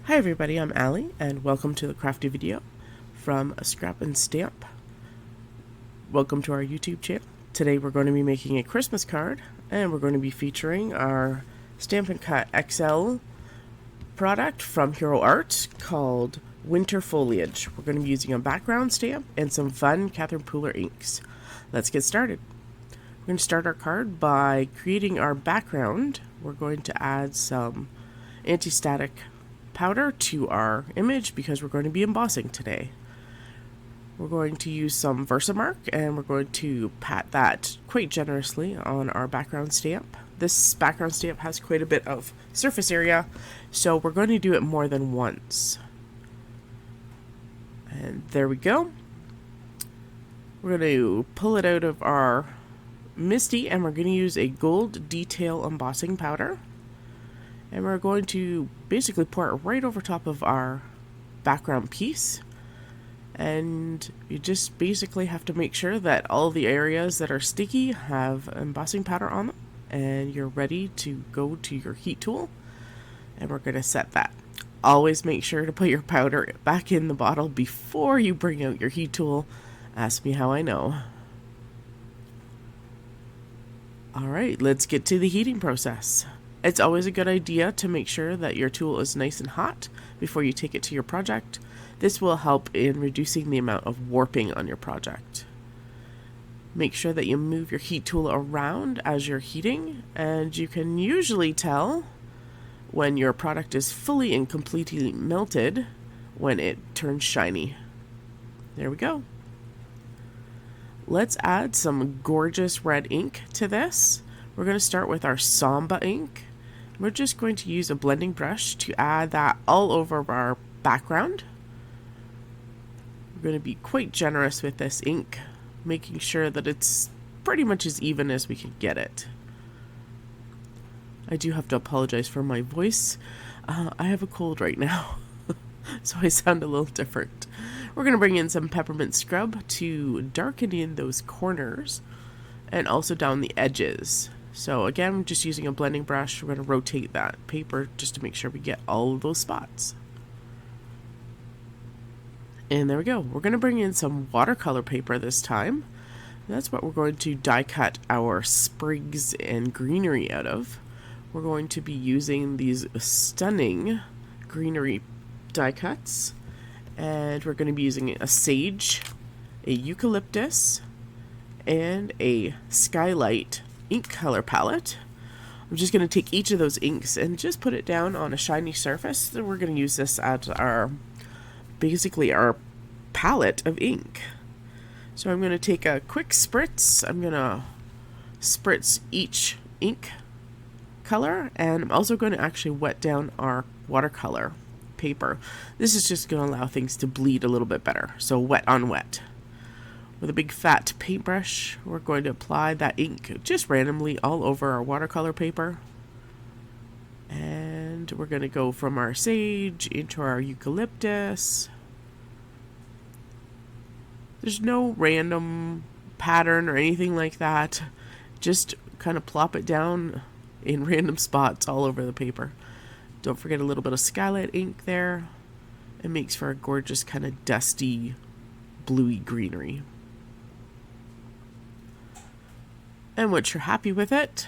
Hi everybody, I'm Allie, and welcome to the crafty video from A Scrap and Stamp. Welcome to our YouTube channel. Today we're going to be making a Christmas card, and we're going to be featuring our Stampin' Cut XL product from Hero Art called Winter Foliage. We're going to be using a background stamp and some fun Catherine Pooler inks. Let's get started. We're going to start our card by creating our background. We're going to add some anti-static powder to our image because we're going to be embossing today. We're going to use some Versamark and we're going to pat that quite generously on our background stamp. This background stamp has quite a bit of surface area, so we're going to do it more than once. And there we go. We're going to pull it out of our MISTI and we're going to use a gold detail embossing powder. And we're going to basically pour it right over top of our background piece. And you just basically have to make sure that all the areas that are sticky have embossing powder on them. And you're ready to go to your heat tool. And we're going to set that. Always make sure to put your powder back in the bottle before you bring out your heat tool. Ask me how I know. Alright, let's get to the heating process. It's always a good idea to make sure that your tool is nice and hot before you take it to your project. This will help in reducing the amount of warping on your project. Make sure that you move your heat tool around as you're heating, and you can usually tell when your product is fully and completely melted when it turns shiny. There we go. Let's add some gorgeous red ink to this. We're going to start with our Samba ink. We're just going to use a blending brush to add that all over our background. We're going to be quite generous with this ink, making sure that it's pretty much as even as we can get it. I do have to apologize for my voice. I have a cold right now, so I sound a little different. We're going to bring in some peppermint scrub to darken in those corners and also down the edges. So again, just using a blending brush, we're going to rotate that paper just to make sure we get all of those spots. And there we go. We're going to bring in some watercolor paper this time. That's what we're going to die cut our sprigs and greenery out of. We're going to be using these stunning greenery die cuts. And we're going to be using a sage, a eucalyptus, and a skylight ink color palette. I'm just going to take each of those inks and just put it down on a shiny surface. Then we're going to use this as basically our palette of ink. So I'm going to take a quick spritz. I'm going to spritz each ink color, and I'm also going to actually wet down our watercolor paper. This is just going to allow things to bleed a little bit better. So wet on wet. With a big fat paintbrush, we're going to apply that ink just randomly all over our watercolor paper. And we're going to go from our sage into our eucalyptus. There's no random pattern or anything like that. Just kind of plop it down in random spots all over the paper. Don't forget a little bit of skylight ink there. It makes for a gorgeous kind of dusty, bluey greenery. And once you're happy with it,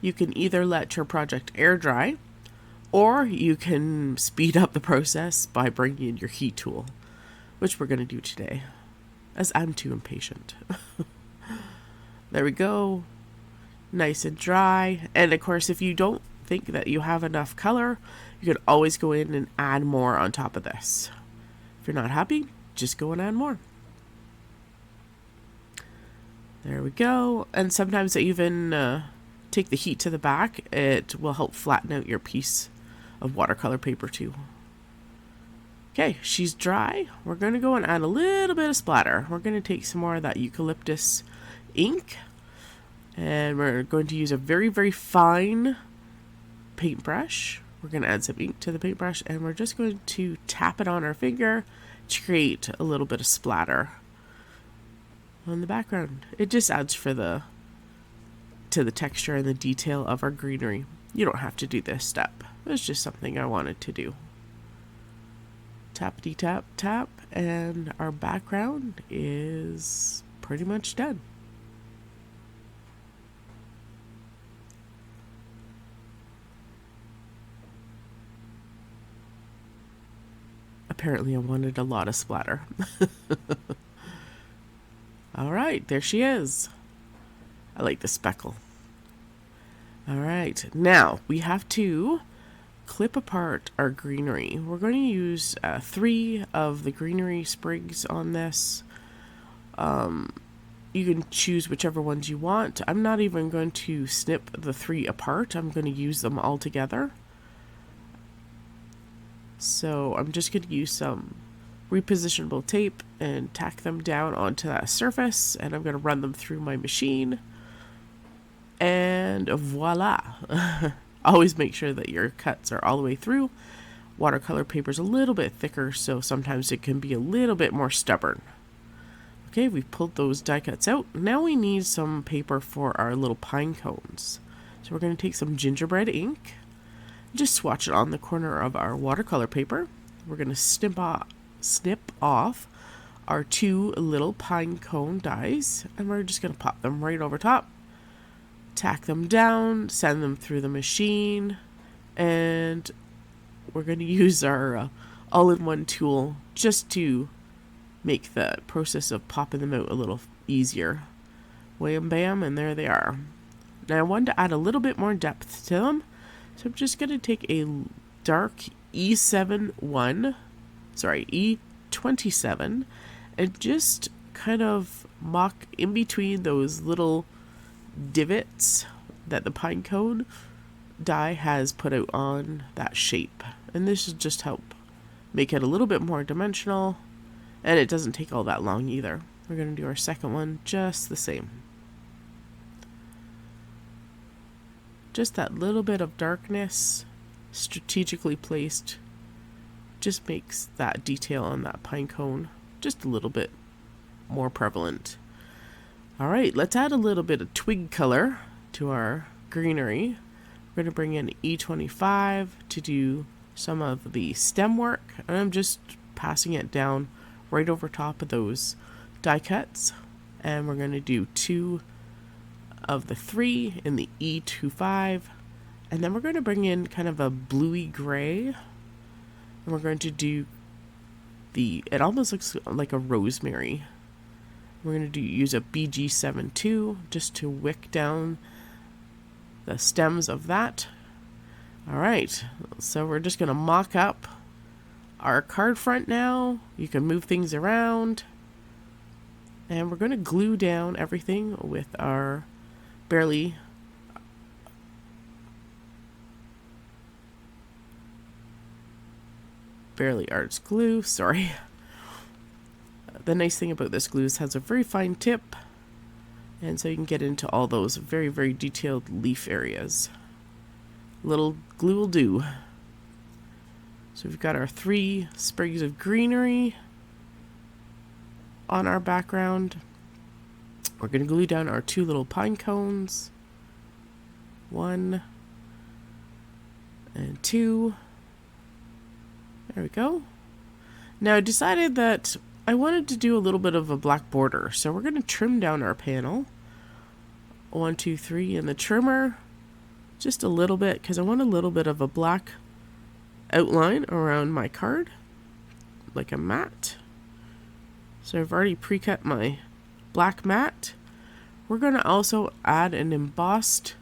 you can either let your project air dry, or you can speed up the process by bringing in your heat tool, which we're going to do today, as I'm too impatient. There we go. Nice and dry. And of course, if you don't think that you have enough color, you could always go in and add more on top of this. If you're not happy, just go and add more. There we go. And sometimes I even take the heat to the back. It will help flatten out your piece of watercolor paper too. Okay, she's dry. We're going to go and add a little bit of splatter. We're going to take some more of that eucalyptus ink, and we're going to use a very, very fine paintbrush. We're going to add some ink to the paintbrush, and we're just going to tap it on our finger to create a little bit of splatter on the background. It just adds to the texture and the detail of our greenery. You don't have to do this step. It's just something I wanted to do. Tappity tap tap, and our background is pretty much done. Apparently I wanted a lot of splatter. Alright, there she is. I like the speckle. Alright, now we have to clip apart our greenery. We're going to use 3 of the greenery sprigs on this. You can choose whichever ones you want. I'm not even going to snip the 3 apart. I'm going to use them all together. So I'm just going to use some repositionable tape and tack them down onto that surface, and I'm going to run them through my machine, and voila. Always make sure that your cuts are all the way through. Watercolor paper is a little bit thicker, so sometimes it can be a little bit more stubborn. Okay, we've pulled those die cuts out. Now we need some paper for our little pine cones. So we're going to take some gingerbread ink, just swatch it on the corner of our watercolor paper. We're going to snip off our 2 little pine cone dies, and we're just going to pop them right over top, tack them down, send them through the machine, and we're going to use our all-in-one tool just to make the process of popping them out a little easier. Wham bam, and there they are. Now I wanted to add a little bit more depth to them, so I'm just going to take a dark E27, and just kind of mock in between those little divots that the pine cone die has put out on that shape. And this should just help make it a little bit more dimensional, and it doesn't take all that long either. We're going to do our second one just the same. Just that little bit of darkness, strategically placed, just makes that detail on that pine cone just a little bit more prevalent. Alright, let's add a little bit of twig color to our greenery. We're going to bring in E25 to do some of the stem work, and I'm just passing it down right over top of those die cuts, and we're going to do 2 of the 3 in the E25, and then we're going to bring in kind of a bluey gray, and we're going to do it almost looks like a rosemary. We're going to use a BG72 just to wick down the stems of that. Alright, so we're just going to mock up our card front now. You can move things around, and we're going to glue down everything with our barely arts glue. Sorry. The nice thing about this glue is it has a very fine tip, and so you can get into all those very, very detailed leaf areas. Little glue will do. So we've got our 3 sprigs of greenery on our background. We're going to glue down our 2 little pine cones. 1 and 2. There we go. Now I decided that I wanted to do a little bit of a black border, so we're going to trim down our panel. 1, 2, 3, and the trimmer just a little bit, because I want a little bit of a black outline around my card, like a mat. So I've already pre-cut my black mat. We're going to also add an embossed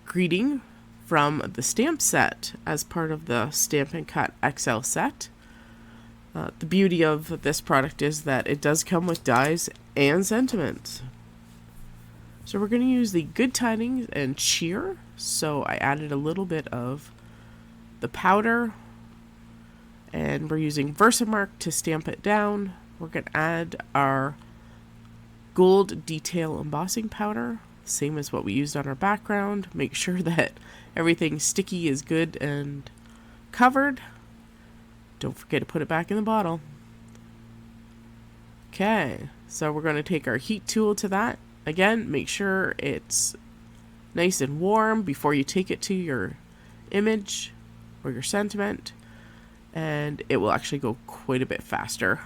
greeting from the stamp set as part of the Stampin' Cut XL set. The beauty of this product is that it does come with dies and sentiments. So we're going to use the Good Tidings and Cheer. So I added a little bit of the powder, and we're using Versamark to stamp it down. We're going to add our gold detail embossing powder, same as what we used on our background. Make sure that everything sticky is good and covered. Don't forget to put it back in the bottle. Okay, so we're going to take our heat tool to that. Again, make sure it's nice and warm before you take it to your image or your sentiment, and it will actually go quite a bit faster.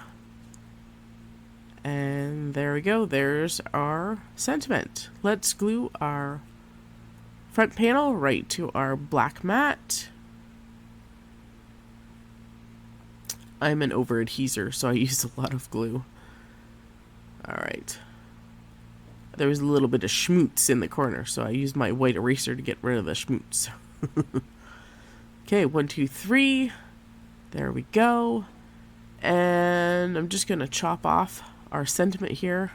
And there we go, there's our sentiment. Let's glue our front panel right to our black mat. I'm an over adheser, so I use a lot of glue. Alright. There was a little bit of schmutz in the corner, so I used my white eraser to get rid of the schmutz. Okay, 1, 2, 3. There we go. And I'm just going to chop off our sentiment here.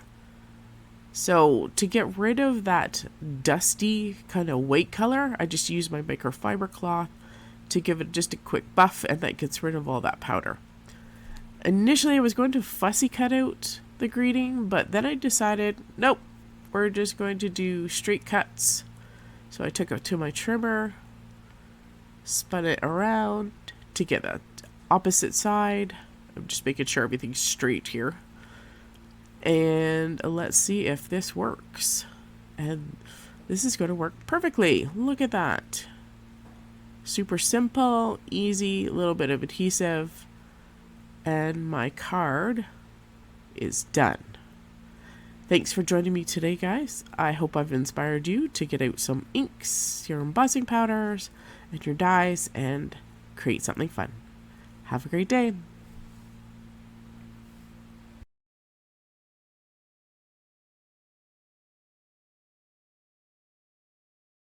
So to get rid of that dusty kind of white color, I just use my microfiber cloth to give it just a quick buff, and that gets rid of all that powder. Initially I was going to fussy cut out the greeting, but then I decided, nope, we're just going to do straight cuts. So I took it to my trimmer, spun it around to get the opposite side. I'm just making sure everything's straight here. And let's see if this works. And this is going to work perfectly. Look at that. Super simple, easy, little bit of adhesive. And my card is done. Thanks for joining me today, guys. I hope I've inspired you to get out some inks, your embossing powders, and your dyes and create something fun. Have a great day.